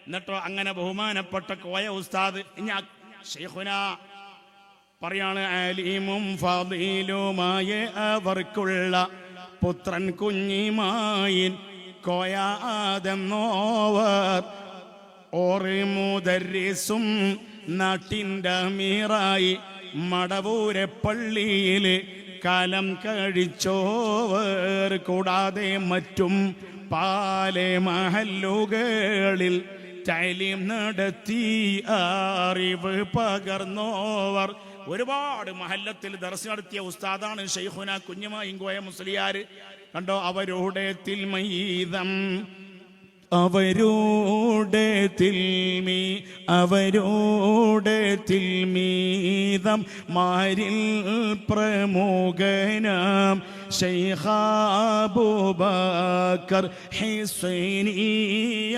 എന്നിട്ടോ അങ്ങനെ ബഹുമാനപ്പെട്ട കോയ ഉസ്താദ് ഇനി ശൈഖുന പറയാണ്, അലീമും ഫളീലുമായ അവർക്കുള്ള പുത്രൻ കുഞ്ഞിമായിൻ കോയ ആദെന്നോവർ, ഓറ് മുദർരിസും നാട്ടിൻ്റെ മീറായി മടവൂരെ പള്ളിയിൽ കാലം കഴിച്ചോവർ, കൂടാതെ മറ്റും പാലെ മഹല്ലുകളിൽ തഅലീം നടത്തി അറിവ് പകർന്നോവർ. ഒരുപാട് മഹല്ലത്തിൽ ദർസ് നടത്തിയ ഉസ്താദാണ് ശൈഖുന കുഞ്ഞിമായിൻ കോയ മുസ്ലിയാർ. കണ്ടോ, അവരുടെ തിൽമീദം, അവരുടെ തിൽമീദം മാരിൽ പ്രമുഖനാം ശൈഖ് അബൂബക്കർ ഹുസൈനിയ